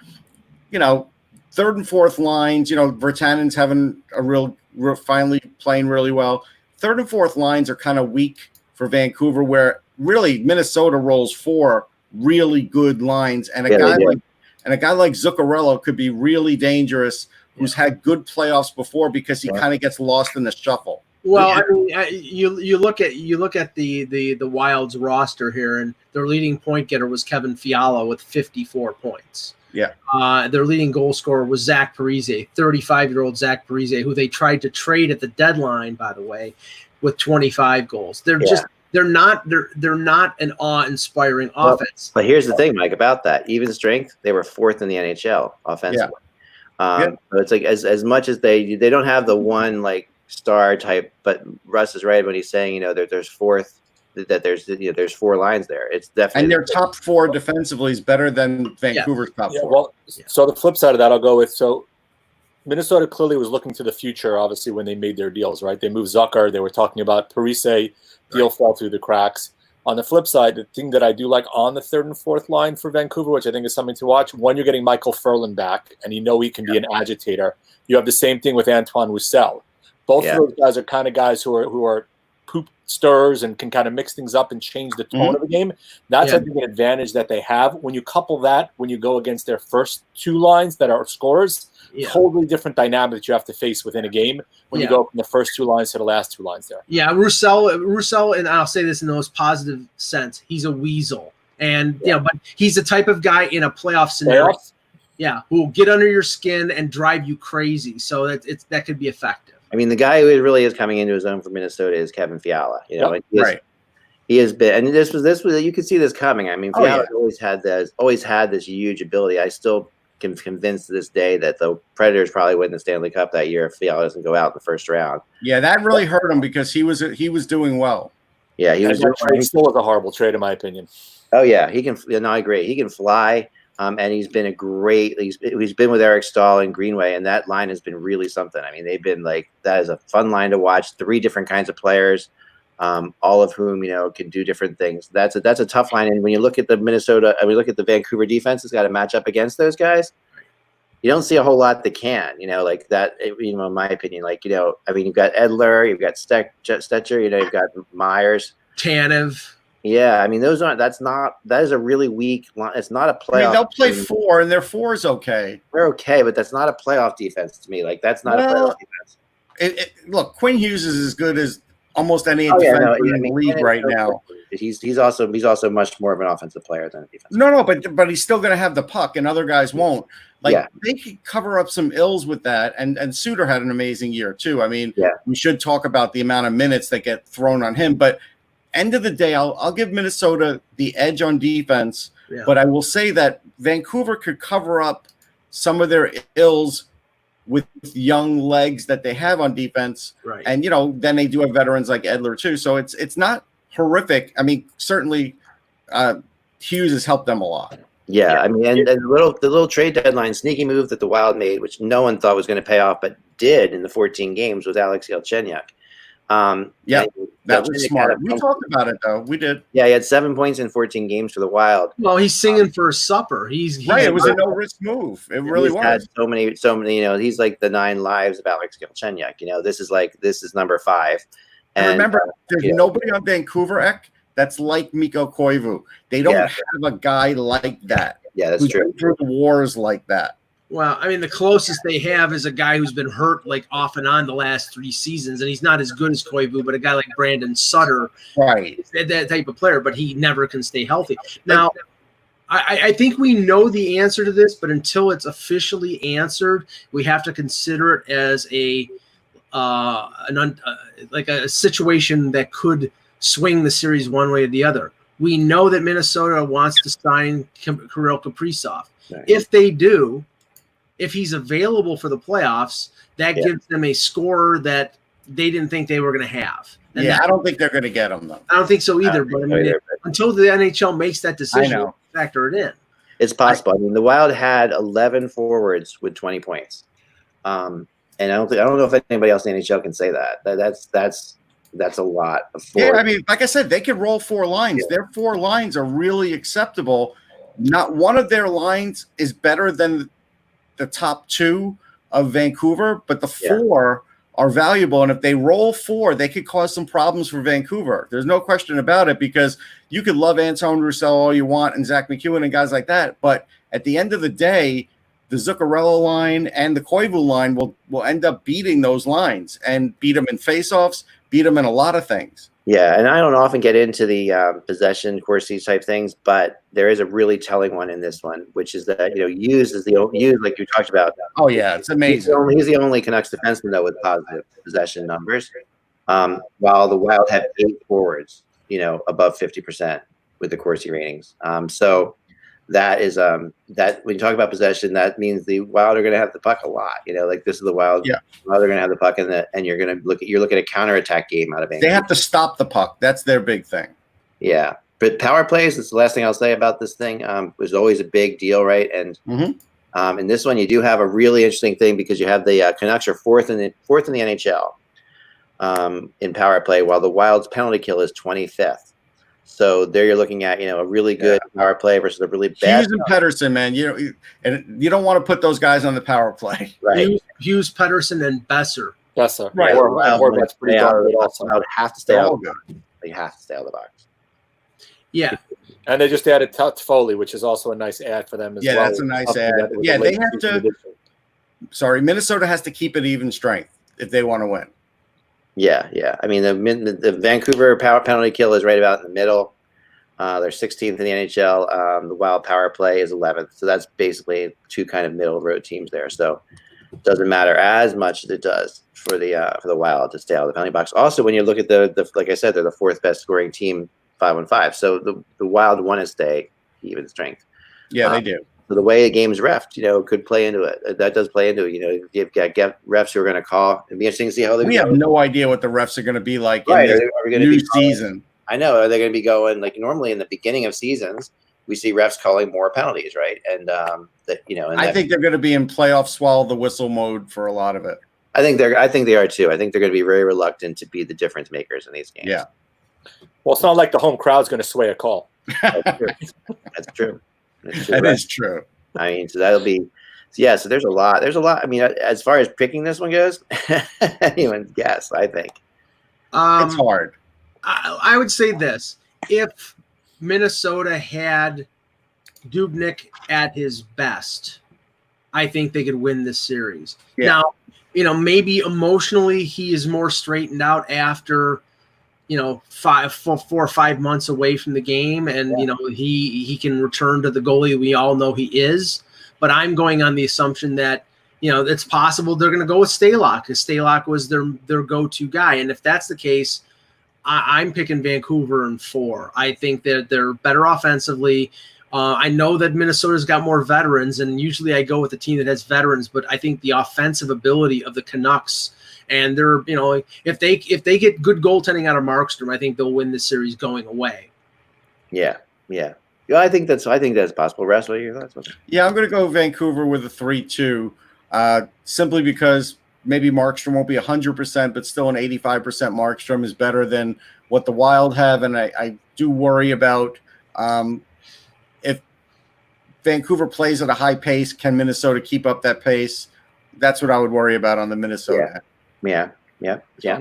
Third and fourth lines. Virtanen's having finally playing really well. Third and fourth lines are kind of weak for Vancouver, where really Minnesota rolls four really good lines, and a guy like Zuccarello could be really dangerous, who's had good playoffs before because he kind of gets lost in the shuffle. Well, I mean, you look at the Wild's roster here, and their leading point getter was Kevin Fiala with 54 points. Yeah. Their leading goal scorer was Zach Parise, 35-year-old Zach Parise, who they tried to trade at the deadline, by the way, with 25 goals. They're not an awe-inspiring offense. But here's the thing, Mike, about that. Even strength, they were fourth in the NHL offensively. So it's as much as they don't have the one star type, but Russ is right when he's saying, there's there's four lines there. It's definitely, and their top four defensively is better than Vancouver's top four. Well, so the flip side of that, I'll go with, so Minnesota clearly was looking to the future, obviously, when they made their deals, right? They moved Zucker. They were talking about Parise. Deal fell through the cracks. On the flip side, the thing that I do like on the third and fourth line for Vancouver, which I think is something to watch, when you're getting Michael Ferland back, and he can be an agitator, you have the same thing with Antoine Roussel. Both of those guys are kind of guys who are poop stirs and can kind of mix things up and change the tone of the game. That's, I think, an advantage that they have. When you couple that, when you go against their first two lines that are scorers, totally different dynamic that you have to face within a game when you go from the first two lines to the last two lines there. Yeah, Roussel, and I'll say this in the most positive sense, he's a weasel. And, but he's the type of guy in a playoff scenario. Who will get under your skin and drive you crazy. So that could be effective. I mean, the guy who really is coming into his own for Minnesota is Kevin Fiala. You know, he has been, and this was you could see this coming. I mean, Fiala always had this huge ability. I still am convinced to this day that the Predators probably win the Stanley Cup that year if Fiala doesn't go out in the first round. Yeah, that really hurt him because he was doing well. Yeah, he was. He still was a horrible trade, in my opinion. Oh yeah, he can. No, I agree. He can fly. And he's been he's been with Eric Stahl and Greenway, and that line has been really something. I mean, they've been that is a fun line to watch. 3 different kinds of players, all of whom, can do different things. That's a tough line. And when you look at the look at the Vancouver defense, it's got to match up against those guys. You don't see a whole lot that can, like that, in my opinion, I mean, you've got Edler, you've got Stetcher, you've got Myers. Tanev. Yeah, I mean, that is a really weak line. It's not a playoff. I mean, they'll play 4, and their 4 is okay. They're okay, but that's not a playoff defense to me. That's not a playoff defense. Look, Quinn Hughes is as good as almost any defense in the league right now. He's also much more of an offensive player than a defense. No, but he's still going to have the puck, and other guys won't. They could cover up some ills with that, and Suter had an amazing year too. I mean, we should talk about the amount of minutes that get thrown on him, but end of the day, I'll give Minnesota the edge on defense, but I will say that Vancouver could cover up some of their ills with young legs that they have on defense. Right. And, then they do have veterans like Edler too. So it's not horrific. I mean, certainly Hughes has helped them a lot. Yeah, I mean, and the little trade deadline sneaky move that the Wild made, which no one thought was going to pay off, but did in the 14 games with Alex Galchenyuk. That was smart. We talked about it though. We did. Yeah, he had 7 points in 14 games for the Wild. Well, he's singing for his supper. He's right. It was a no risk move. It really was. Had so many. He's like the 9 lives of Alex Galchenyuk. This is number 5. And remember, there's nobody on Vancouver, Ek, that's like Mikko Koivu. They don't have a guy like that. Yeah, that's true. Through the wars like that. Well, I mean, the closest they have is a guy who's been hurt off and on the last 3 seasons, and he's not as good as Koivu, but a guy like Brandon Sutter, right? That type of player, but he never can stay healthy. Now, I think we know the answer to this, but until it's officially answered, we have to consider it as a situation that could swing the series one way or the other. We know that Minnesota wants to sign Kirill Kaprizov. Right. If they do, if he's available for the playoffs, that gives them a scorer that they didn't think they were going to have. And I don't think they're going to get him, though. I don't think so either. But I mean, until the NHL makes that decision, factor it in. It's possible. I mean, the Wild had 11 forwards with 20 points, and I don't know if anybody else in the NHL can say that. That's a lot of forwards. Yeah, I mean, like I said, they could roll 4 lines. Their 4 lines are really acceptable. Not one of their lines is better than the top 2 of Vancouver, but the 4 are valuable. And if they roll 4, they could cause some problems for Vancouver. There's no question about it, because you could love Anton Roussel all you want and Zach McEwen and guys like that. But at the end of the day, the Zuccarello line and the Koivu line will end up beating those lines and beat them in faceoffs, beat them in a lot of things. Yeah, and I don't often get into the possession Corsi type things, but there is a really telling one in this one, which is that Hughes like you talked about. Oh yeah, it's amazing. He's the only Canucks defenseman though with positive possession numbers, while the Wild had 8 forwards, above 50% with the Corsi ratings. So that is that when you talk about possession, that means the Wild are going to have the puck a lot. This is the Wild. Yeah, Wild are going to have the puck, and you're looking at a counterattack game out of Vancouver. They have to stop the puck. That's their big thing. Yeah, but power plays. That's the last thing I'll say about this thing. Was always a big deal, right? And in this one, you do have a really interesting thing because you have the Canucks are fourth in the NHL in power play, while the Wild's penalty kill is 25th. So there you're looking at, a really good power play versus a really bad. Hughes and Pettersson, man, you don't want to put those guys on the power play. Right. Hughes, Pettersson, and Besser. Yes, sir. Right. Horvat's pretty darn good also. I would have to stay out. They have to stay out of the box. Yeah. And they just added Foley, which is also a nice ad for them as well. Yeah, that's a nice ad. Yeah, they have to. Sorry, Minnesota has to keep it even strength if they want to win. Yeah. I mean, the Vancouver power penalty kill is right about in the middle. They're 16th in the NHL. The Wild power play is 11th. So that's basically two kind of middle road teams there. So it doesn't matter as much as it does for the Wild to stay out of the penalty box. Also, when you look at the like I said, they're the fourth best scoring team 5-on-5. So the Wild want to stay even strength. Yeah, they do. So the way the game's reffed, could play into it. That does play into it. You've got refs who are going to call. It'd be interesting to see how they. We have no idea what the refs are going to be like in this new season. I know. Are they going to be going like normally in the beginning of seasons? We see refs calling more penalties, right? And I think they're going to be in playoff swallow the whistle mode for a lot of it. I think they are too. I think they're going to be very reluctant to be the difference makers in these games. Yeah. Well, it's not like the home crowd's going to sway a call. That's true. That is true. I mean, so that'll be, so there's a lot. I mean, as far as picking this one goes, anyone's guess, I think. It's hard. I would say this. If Minnesota had Dubnyk at his best, I think they could win this series. Yeah. Now, maybe emotionally he is more straightened out after, 4 or 5 months away from the game, and he can return to the goalie we all know he is. But I'm going on the assumption that it's possible they're going to go with Stalock, because Stalock was their go-to guy, and if that's the case, I'm picking Vancouver in 4. I think that they're better offensively. I know that Minnesota's got more veterans, and usually I go with a team that has veterans, but I think the offensive ability of the Canucks. And they're, if they get good goaltending out of Markstrom, I think they'll win this series going away. Yeah. I think that's possible. Russ, what are your thoughts? Yeah, I'm going to go Vancouver with a 3-2, simply because maybe Markstrom won't be 100%, but still an 85% Markstrom is better than what the Wild have, and I do worry about if Vancouver plays at a high pace, can Minnesota keep up that pace? That's what I would worry about on the Minnesota. Yeah.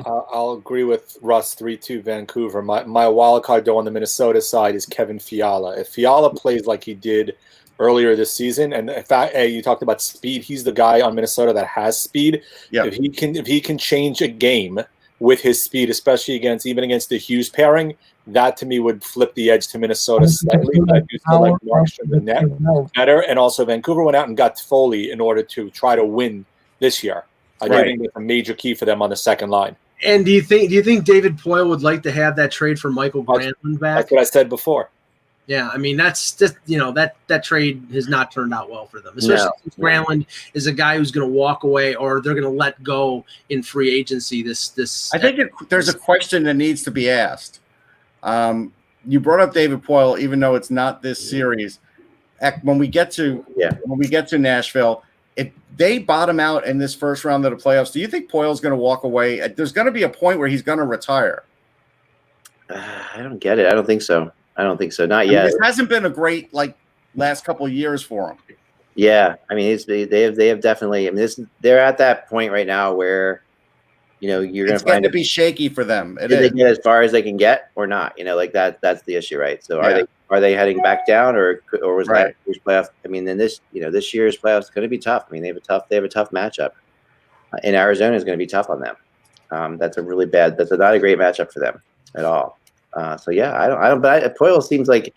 I'll agree with Russ. 3-2 Vancouver. My wild card though on the Minnesota side is Kevin Fiala. If Fiala plays like he did earlier this season, and in fact, you talked about speed, he's the guy on Minnesota that has speed. Yeah. If he can change a game with his speed, especially even against the Hughes pairing, that to me would flip the edge to Minnesota slightly. But I do still like Markstrom the net better, and also Vancouver went out and got Foley in order to try to win this year. I do think it's a major key for them on the second line. And do you think David Poile would like to have that trade for Michael Granlund back? That's what I said before. Yeah, I mean that's just that trade has not turned out well for them, especially since Granlund is a guy who's going to walk away or they're going to let go in free agency. This I think there's a question that needs to be asked. You brought up David Poile, even though it's not this series. When we get to Nashville, if they bottom out in this first round of the playoffs, do you think Poile's going to walk away? There's going to be a point where he's going to retire. I don't get it. I don't think so. Not yet. This hasn't been a great last couple of years for him. Yeah, I mean they have definitely. I mean they're at that point right now where you're going to find to be shaky for them. Did they get as far as they can get or not? That's the issue, right? So are they heading back down or was that year's playoff? I mean, then this year's playoffs is going to be tough. I mean, they have a tough matchup. In Arizona is going to be tough on them. That's not a great matchup for them at all. So yeah, I don't. But Poile seems like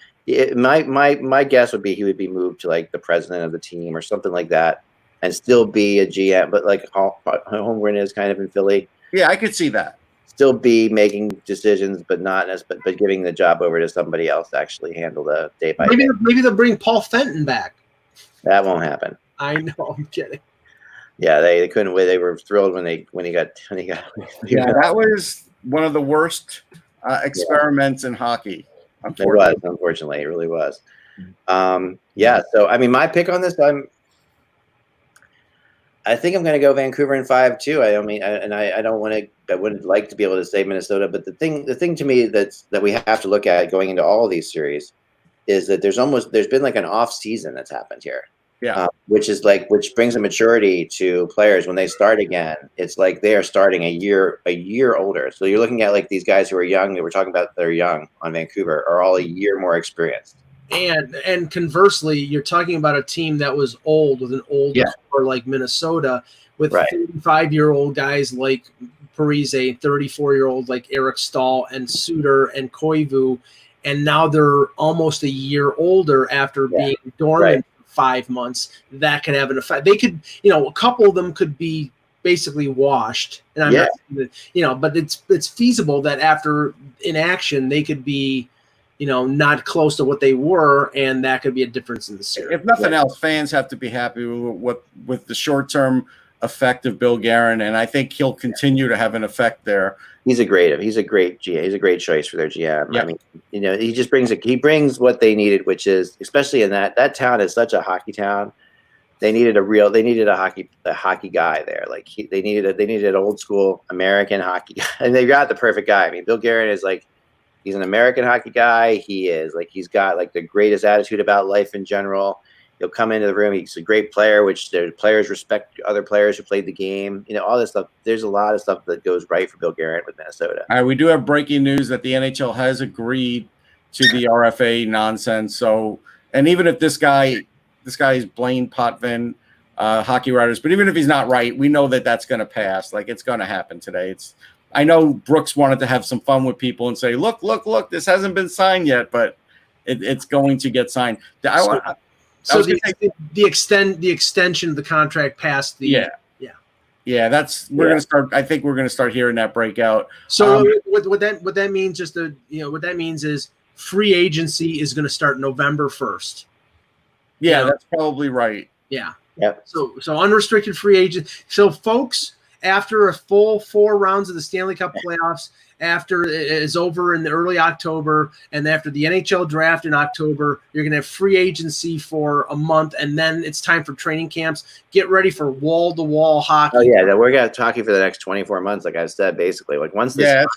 my guess would be he would be moved to like the president of the team or something like that, and still be a GM. But like Holmgren is kind of in Philly. Yeah, I could see that. Still be making decisions, but not but giving the job over to somebody else to actually handle the day by day. Maybe they'll bring Paul Fenton back. That won't happen. I know. I'm kidding. Yeah, they couldn't wait. They were thrilled when he got. Yeah, that was one of the worst experiments in hockey. It was, unfortunately, it really was. So I mean, my pick on this, I think I'm going to go Vancouver in 5 too. I wouldn't like to be able to say Minnesota, but the thing to me that we have to look at going into all of these series is that there's been like an off season that's happened here. which brings a maturity to players when they start again. It's like they are starting a year older. So you're looking at like these guys who are young, that we're talking about, they're young on Vancouver, are all a year more experienced. And conversely, you're talking about a team that was old with an old core like Minnesota, with 35-year-old guys like Parise, 34-year-old like Eric Stahl and Suter and Koivu, and now they're almost a year older after being dormant for 5 months. That could have an effect. They could, a couple of them could be basically washed, and I'm not, but it's feasible that after inaction they could be, not close to what they were, and that could be a difference in the series. If nothing else, fans have to be happy with the short-term effect of Bill Guerin, and I think he'll continue to have an effect there. He's a great GM. He's a great choice for their GM. Yeah. I mean, he just brings what they needed, which is, especially in that town is such a hockey town. They needed a hockey guy there. Like they needed an old school American hockey guy, and they got the perfect guy. I mean, Bill Guerin is like, he's an American hockey guy. He's got like the greatest attitude about life in general. He'll come into the room. He's a great player, which the players respect other players who played the game. All this stuff. There's a lot of stuff that goes right for Bill Guerin with Minnesota. All right, we do have breaking news that the NHL has agreed to the RFA nonsense. So, and even if this guy is Blaine Potvin, Hockey Writers, but even if he's not right, we know that that's going to pass. Like, it's going to happen today. I know Brooks wanted to have some fun with people and say, look, this hasn't been signed yet, but it's going to get signed. So the extension of the contract past the we're going to start. I think we're going to start hearing that breakout. So what that means, what that means is free agency is going to start November 1st. Yeah, that's probably right. Yeah. Yep. So unrestricted free agent. So folks, after a full 4 rounds of the Stanley Cup playoffs, after it is over in the early October, and after the NHL draft in October, you're going to have free agency for a month, and then it's time for training camps. Get ready for wall-to-wall hockey. Oh yeah, we're going to talk for the next 24 months, like I said, basically. Like once this, it's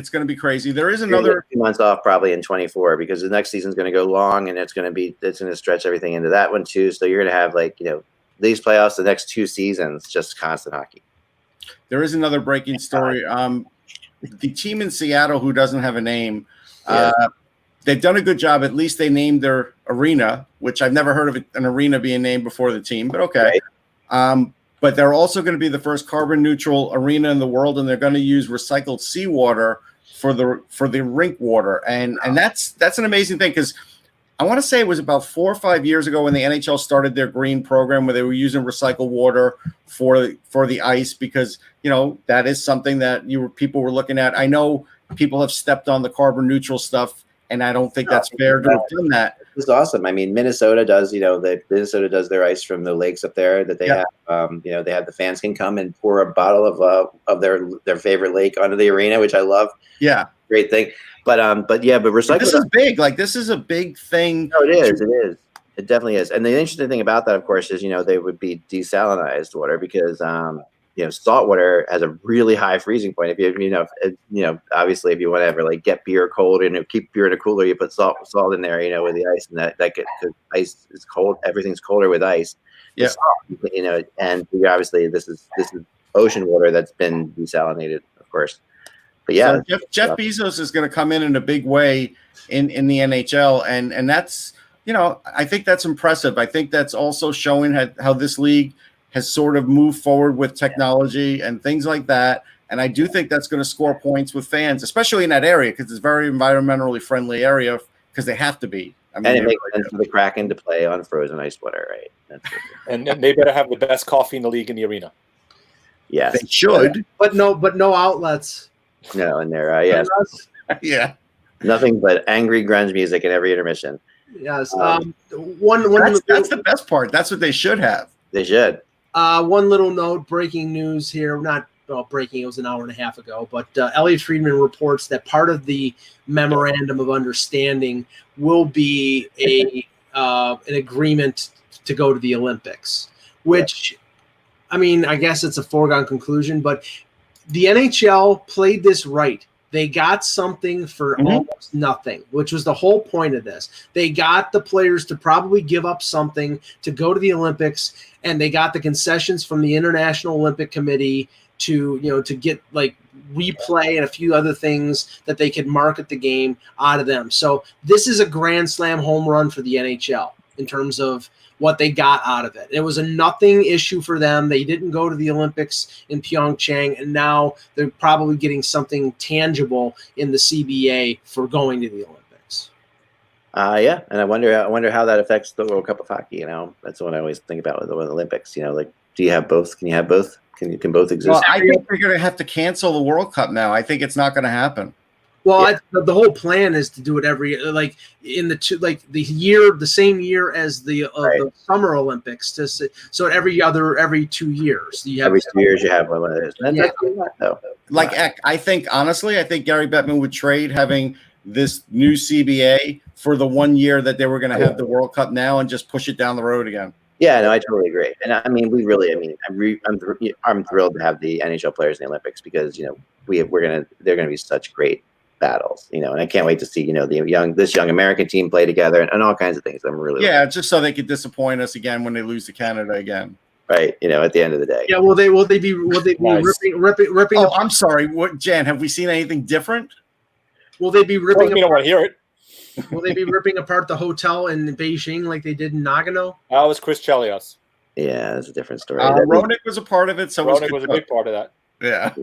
going to be crazy. There is another 2 months off probably in 24 because the next season's going to go long, and it's going to stretch everything into that one too. So you're going to have these playoffs, the next 2 seasons, just constant hockey. There is another breaking story. The team in Seattle who doesn't have a name, they've done a good job. At least they named their arena, which I've never heard of an arena being named before the team, but okay. Right. But they're also going to be the first carbon neutral arena in the world, and they're going to use recycled seawater for the rink water. And that's an amazing thing, because I want to say it was about 4 or 5 years ago when the NHL started their green program where they were using recycled water for the ice, because that is something that people were looking at. I know people have stepped on the carbon neutral stuff, and I don't think that's fair to have done that. It's awesome. I mean, Minnesota does. Minnesota does their ice from the lakes up there that they have. They have the fans can come and pour a bottle of their favorite lake onto the arena, which I love. Yeah, great thing. But recycle. This is big. Like, this is a big thing. No, it is. It is. It definitely is. And the interesting thing about that, of course, is they would be desalinized water because salt water has a really high freezing point. If you obviously if you want to ever get beer cold and keep beer in a cooler, you put salt in there, with the ice, and that gets, ice is cold. Everything's colder with ice. Yeah. And obviously this is ocean water that's been desalinated, of course. But yeah, so Jeff Bezos is going to come in a big way in the NHL, and that's I think that's impressive. I think that's also showing how this league has sort of moved forward with technology and things like that. And I do think that's going to score points with fans, especially in that area, because it's a very environmentally friendly area, because they have to be. I mean, and it makes sense for the Kraken to play on frozen ice water, right? And they better have the best coffee in the league in the arena. Yes, they should, but no outlets. No, and there, yes, yeah, nothing but angry grunge music in every intermission. Yes, that's the best part. That's what they should have. They should. One little note, breaking news here. Not breaking, it was an hour and a half ago, but Elliot Friedman reports that part of the memorandum of understanding will be an agreement to go to the Olympics, which, I mean, I guess it's a foregone conclusion, but the NHL played this right They got something for almost nothing, which was the whole point of this. They got the players to probably give up something to go to the Olympics, and they got the concessions from the International Olympic Committee to, you know, to get like replay and a few other things that they could market the game out of them. So this is a grand slam home run for the NHL in terms of what they got out of it. It was a nothing issue for them. They didn't go to the Olympics in Pyeongchang, and now they're probably getting something tangible in the CBA for going to the Olympics. Yeah, and I wonder how that affects the World Cup of Hockey. You know, that's what I always think about with the Olympics. You know, like, do you have both? Can you have both? Can both exist? Well, I think we're going to have to cancel the World Cup now. I think it's not going to happen. Well, the whole plan is to do it every, like in the same year as the Summer Olympics, so every 2 years. Every 2 years you have one of those. I think honestly, I think Gary Bettman would trade having this new CBA for the 1 year that they were going to have the World Cup now and just push it down the road again. Yeah, no, I totally agree. And I mean, I'm thrilled to have the NHL players in the Olympics because, you know, they're gonna be such great battles, you know, and I can't wait to see, you know, this young American team play together and all kinds of things. I'm really just so they could disappoint us again when they lose to Canada again. Right, you know, at the end of the day. Yeah, will they be nice. ripping? Oh, I'm sorry. What, Jan? Have we seen anything different? Will they be ripping? I don't want to hear it. Will they be ripping apart the hotel in Beijing like they did in Nagano? That was Chris Chelios. Yeah, that's a different story. Roenick was a part of it. So Roenick was a big part of that. Yeah.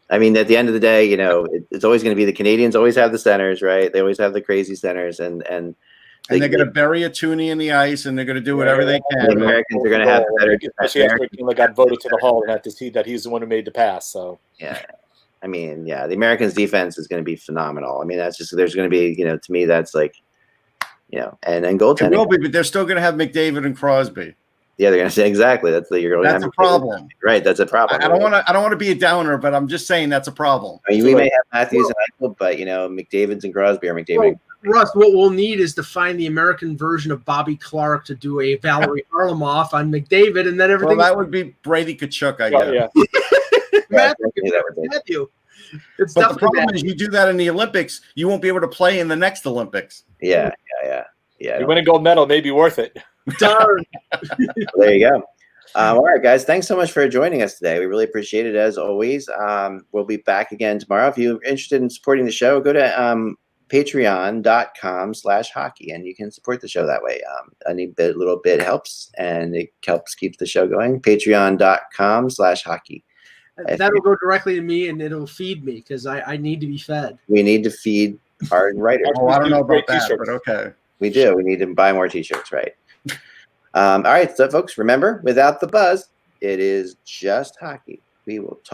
I mean, at the end of the day, you know, it's always going to be the Canadians always have the centers, right? They always have the crazy centers, and they're going to bury a toonie in the ice, and they're going to do whatever they can. The Americans are going to have better. Especially after a team that got voted to the Hall and had to see that he's the one who made the pass. So yeah. I mean, yeah, the Americans' defense is going to be phenomenal. I mean, that's just, there's going to be, you know, to me, that's like, you know, and goaltending. It will be, but they're still going to have McDavid and Crosby. Yeah, they're going to say exactly. That's a problem, right? That's a problem. I don't want to be a downer, but I'm just saying that's a problem. I mean, we may have Matthews and Eichel, but you know, McDavid's and Crosby are McDavid. Russ, what we'll need is to find the American version of Bobby Clark to do a Valerie Harlamoff on McDavid, and then everything. Well, that would be Brady Tkachuk, I guess. Yeah. Matthew. But the problem is, you do that in the Olympics, you won't be able to play in the next Olympics. Yeah. You win a gold medal, maybe worth it. Darn. There you go. All right, guys. Thanks so much for joining us today. We really appreciate it, as always. We'll be back again tomorrow. If you're interested in supporting the show, go to patreon.com/hockey, and you can support the show that way. Any little bit helps, and it helps keep the show going. Patreon.com/hockey. That'll go directly to me, and it'll feed me because I need to be fed. We need to feed our writers. Oh, I don't know about that, but okay. We do. We need to buy more T-shirts, right? All right, so folks, remember, without the buzz, it is just hockey. We will talk.